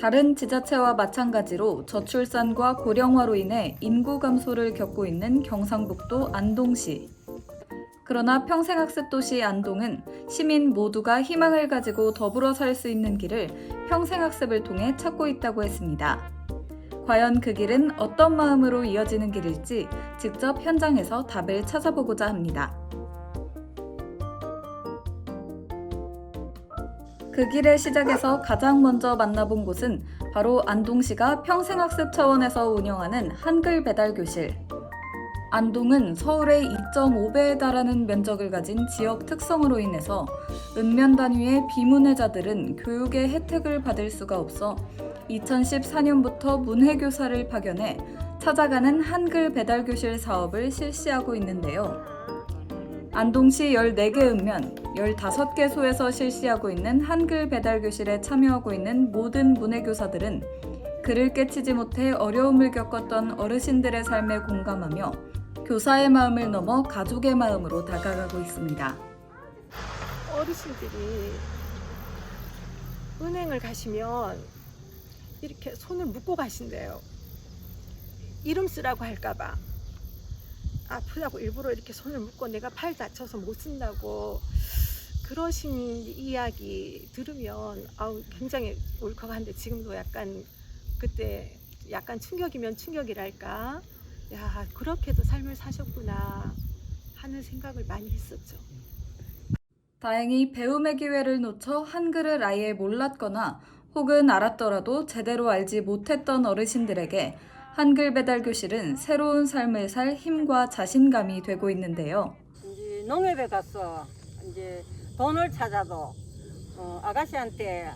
다른 지자체와 마찬가지로 저출산과 고령화로 인해 인구 감소를 겪고 있는 경상북도 안동시. 그러나 평생학습도시 안동은 시민 모두가 희망을 가지고 더불어 살 수 있는 길을 평생학습을 통해 찾고 있다고 했습니다. 과연 그 길은 어떤 마음으로 이어지는 길일지 직접 현장에서 답을 찾아보고자 합니다. 그 길의 시작에서 가장 먼저 만나본 곳은 바로 안동시가 평생학습 차원에서 운영하는 한글 배달교실. 안동은 서울의 2.5배에 달하는 면적을 가진 지역 특성으로 인해서 읍면 단위의 비문해자들은 교육의 혜택을 받을 수가 없어 2014년부터 문해교사를 파견해 찾아가는 한글 배달교실 사업을 실시하고 있는데요. 안동시 14개 읍면, 15개 소에서 실시하고 있는 한글 배달교실에 참여하고 있는 모든 문해교사들은 글을 깨치지 못해 어려움을 겪었던 어르신들의 삶에 공감하며 교사의 마음을 넘어 가족의 마음으로 다가가고 있습니다. 어르신들이 은행을 가시면 이렇게 손을 묶고 가신대요. 이름 쓰라고 할까봐. 아프다고 일부러 이렇게 손을 묶고 내가 팔 다쳐서 못 쓴다고 그러신 이야기 들으면 굉장히 울컥한데 지금도 약간 그때 약간 충격이면 충격이랄까. 야, 그렇게도 삶을 사셨구나 하는 생각을 많이 했었죠. 다행히 배움의 기회를 놓쳐 한글을 아예 몰랐거나 혹은 알았더라도 제대로 알지 못했던 어르신들에게 한글 배달 교실은 새로운 삶을 살 힘과 자신감이 되고 있는데요. 이제 농협에 가서 이제 돈을 찾아도 아가씨한테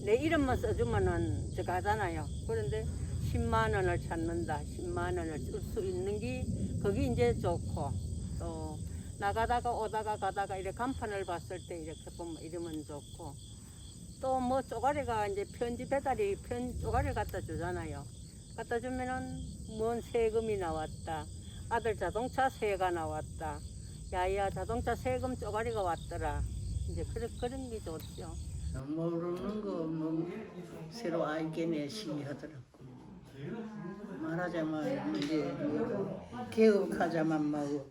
내 이름만 써주면은 저거 하잖아요. 그런데 10만 원을 찾는다. 10만 원을 쓸 수 있는 게 거기 이제 좋고 또 나가다가 오다가 가다가 이렇게 간판을 봤을 때 이렇게 보면 이러면 좋고 또 뭐 쪼가리가 이제 편지 배달이 쪼가리를 갖다 주잖아요. 갖다 주면은 뭔 세금이 나왔다. 아들 자동차 세가 나왔다. 야야 자동차 세금 쪼가리가 왔더라. 이제 그런 게 좋죠. 모르는 거 뭐 새로 알게 열심히 하더라고. 말하자면 이제 개업하자만 뭐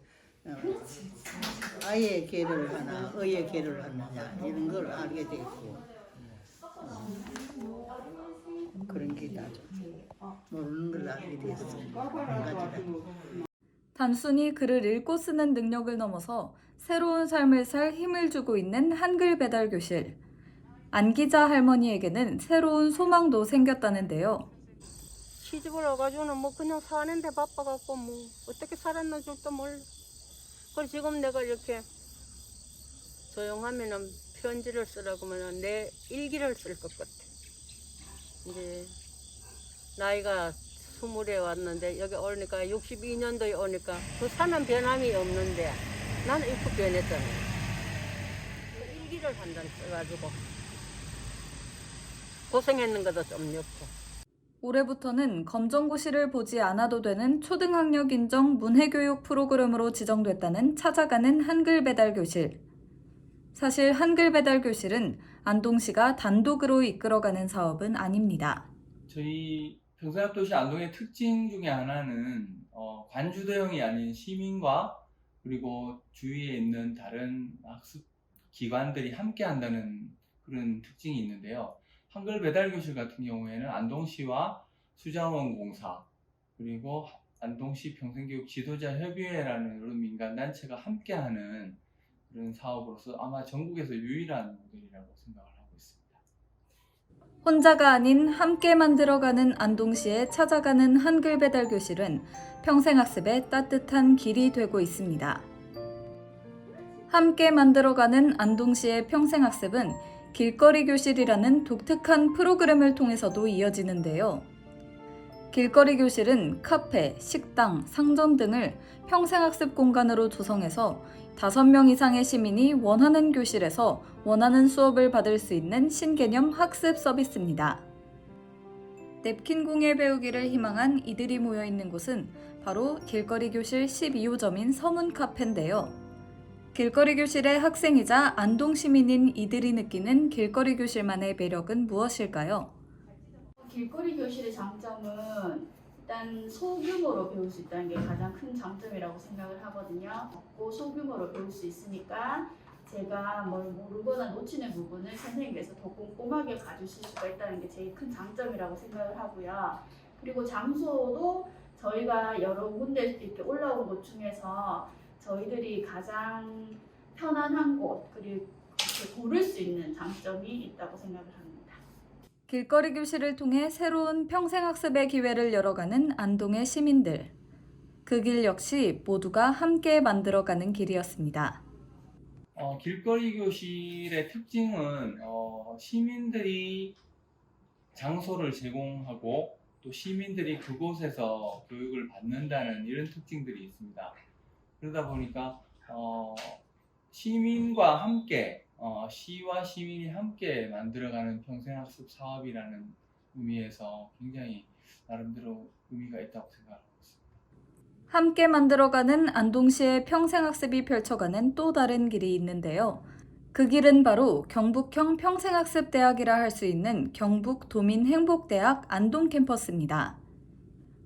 아예 개를 하나, 어의 개를 하느냐 이런 걸 알게 됐고 그런 게 나죠. 모르는 걸 알게 됐어. 한 가지라도. 단순히 글을 읽고 쓰는 능력을 넘어서 새로운 삶을 살 힘을 주고 있는 한글 배달 교실. 안기자 할머니에게는 새로운 소망도 생겼다는데요. 시집을 와가지고는 뭐 그냥 사는데 바빠갖고 뭐 어떻게 살았나 줄도 몰라. 그래서 지금 내가 이렇게 조용하면은 편지를 쓰라고 하면 내 일기를 쓸 것 같아. 이제 나이가 20에 왔는데 여기 오니까 62년도에 오니까 그 사는 변함이 없는데 나는 이렇게 변했잖아. 일기를 한 장 써가지고 고생했는 것도 좀 엮고. 올해부터는 검정고시를 보지 않아도 되는 초등학력 인정 문해교육 프로그램으로 지정됐다는 찾아가는 한글 배달 교실. 사실 한글 배달 교실은 안동시가 단독으로 이끌어가는 사업은 아닙니다. 저희 평생학도시 안동의 특징 중에 하나는 관주대형이 아닌 시민과 그리고 주위에 있는 다른 학습 기관들이 함께 한다는 그런 특징이 있는데요. 한글 배달교실 같은 경우에는 안동시와 수자원공사 그리고 안동시 평생교육 지도자 협의회라는 이런 민간단체가 함께하는 그런 사업으로서 아마 전국에서 유일한 모델이라고 생각을 하고 있습니다. 혼자가 아닌 함께 만들어가는 안동시에 찾아가는 한글 배달 교실은 평생학습의 따뜻한 길이 되고 있습니다. 함께 만들어가는 안동시의 평생학습은 길거리 교실이라는 독특한 프로그램을 통해서도 이어지는데요. 길거리 교실은 카페, 식당, 상점 등을 평생학습 공간으로 조성해서 5명 이상의 시민이 원하는 교실에서 원하는 수업을 받을 수 있는 신개념 학습 서비스입니다. 냅킨 공예 배우기를 희망한 이들이 모여있는 곳은 바로 길거리 교실 12호점인 서문 카페인데요. 길거리 교실의 학생이자 안동 시민인 이들이 느끼는 길거리 교실만의 매력은 무엇일까요? 길거리 교실의 장점은 일단 소규모로 배울 수 있다는 게 가장 큰 장점이라고 생각을 하거든요. 소규모로 배울 수 있으니까 제가 뭘 모르거나 놓치는 부분을 선생님께서 더 꼼꼼하게 봐주실 수가 있다는 게 제일 큰 장점이라고 생각을 하고요. 그리고 장소도 저희가 여러 군데 이렇게 올라온 곳 중에서 저희들이 가장 편안한 곳 그리고 이렇게 고를 수 있는 장점이 있다고 생각을 합니다. 길거리 교실을 통해 새로운 평생학습의 기회를 열어가는 안동의 시민들. 그 길 역시 모두가 함께 만들어가는 길이었습니다. 길거리 교실의 특징은 시민들이 장소를 제공하고 또 시민들이 그곳에서 교육을 받는다는 이런 특징들이 있습니다. 그러다 보니까 시민과 함께 시와 시민이 함께 만들어가는 평생학습 사업이라는 의미에서 굉장히 나름대로 의미가 있다고 생각합니다. 함께 만들어가는 안동시의 평생학습이 펼쳐가는 또 다른 길이 있는데요. 그 길은 바로 경북형 평생학습대학이라 할 수 있는 경북도민행복대학 안동 캠퍼스입니다.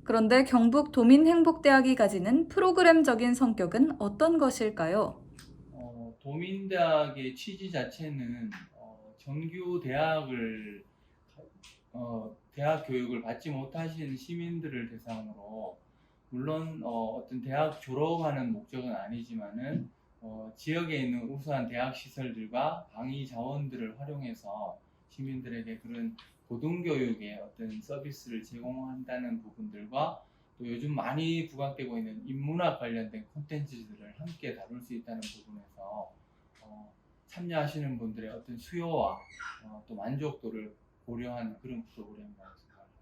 그런데 경북도민행복대학이 가지는 프로그램적인 성격은 어떤 것일까요? 도민대학의 취지 자체는 정규 대학을 대학 교육을 받지 못하신 시민들을 대상으로 물론 어떤 대학 졸업하는 목적은 아니지만은 지역에 있는 우수한 대학 시설들과 강의 자원들을 활용해서 시민들에게 그런 고등교육의 어떤 서비스를 제공한다는 부분들과 또 요즘 많이 부각되고 있는 인문학 관련된 콘텐츠들을 함께 다룰 수 있다는 부분에서 참여하시는 분들의 어떤 수요와 또 만족도를 고려한 그런 프로그램이라고 생각합니다.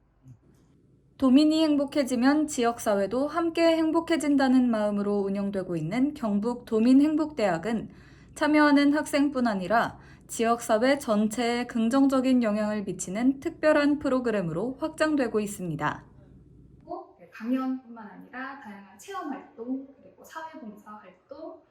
도민이 행복해지면 지역사회도 함께 행복해진다는 마음으로 운영되고 있는 경북도민행복대학은 참여하는 학생뿐 아니라 지역사회 전체에 긍정적인 영향을 미치는 특별한 프로그램으로 확장되고 있습니다. 강연뿐만 아니라 다양한 체험활동, 그리고 사회봉사활동,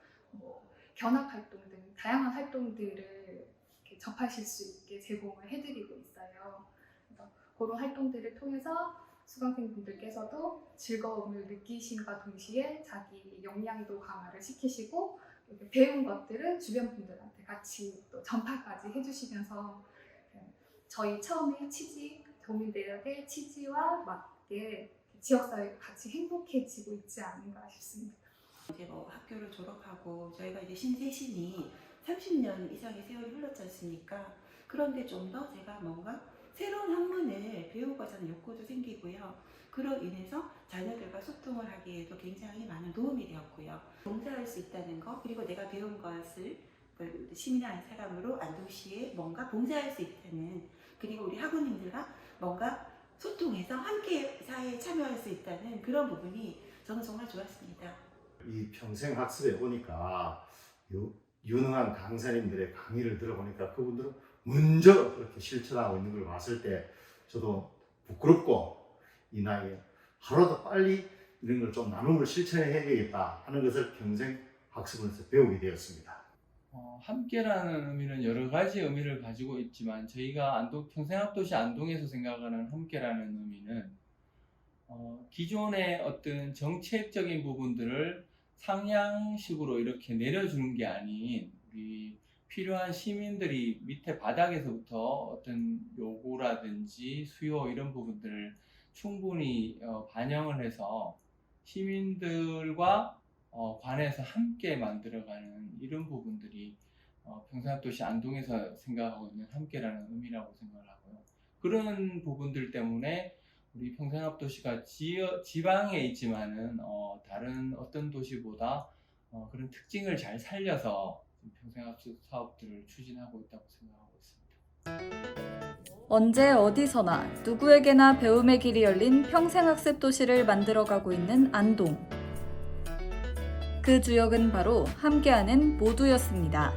견학활동 등 다양한 활동들을 이렇게 접하실 수 있게 제공을 해드리고 있어요. 그래서 그런 활동들을 통해서 수강생분들께서도 즐거움을 느끼심과 동시에 자기 역량도 강화를 시키시고 배운 것들을 주변 분들한테 같이 또 전파까지 해주시면서 저희 처음에 취지, 도민대학의 취지와 맞게 지역사회가 같이 행복해지고 있지 않은가 싶습니다. 이제 학교를 졸업하고 저희가 이제 신세신이 30년 이상의 세월이 흘렀지 않습니까? 그런데 좀 더 제가 뭔가 새로운 학문을 배우고자 하는 욕구도 생기고요. 그로 인해서 자녀들과 소통을 하기에도 굉장히 많은 도움이 되었고요. 봉사할 수 있다는 것, 그리고 내가 배운 것을 시민의 사람으로 안동시에 뭔가 봉사할 수 있다는, 그리고 우리 학우님들과 뭔가 소통해서 함께 사회에 참여할 수 있다는 그런 부분이 저는 정말 좋았습니다. 이 평생학습에 오니까 유능한 강사님들의 강의를 들어보니까 그분들은 먼저 그렇게 실천하고 있는 걸 봤을 때 저도 부끄럽고 이 나이에 하루라도 빨리 이런 걸 좀 나눔을 실천해야 되겠다 하는 것을 평생학습에서 배우게 되었습니다. 함께라는 의미는 여러 가지 의미를 가지고 있지만 저희가 안동 평생학도시 안동에서 생각하는 함께라는 의미는 기존의 어떤 정책적인 부분들을 상향식으로 이렇게 내려주는 게 아닌 우리 필요한 시민들이 밑에 바닥에서부터 어떤 요구라든지 수요 이런 부분들을 충분히 반영을 해서 시민들과 관해서 함께 만들어가는 이런 부분들이 평생학도시 안동에서 생각하고 있는 함께라는 의미라고 생각을 하고요. 그런 부분들 때문에 우리 평생학도시가 지방에 있지만은 다른 어떤 도시보다 그런 특징을 잘 살려서 평생학습 사업들을 추진하고 있다고 생각하고 있습니다. 언제 어디서나 누구에게나 배움의 길이 열린 평생학습 도시를 만들어가고 있는 안동. 그 주역은 바로 함께하는 모두였습니다.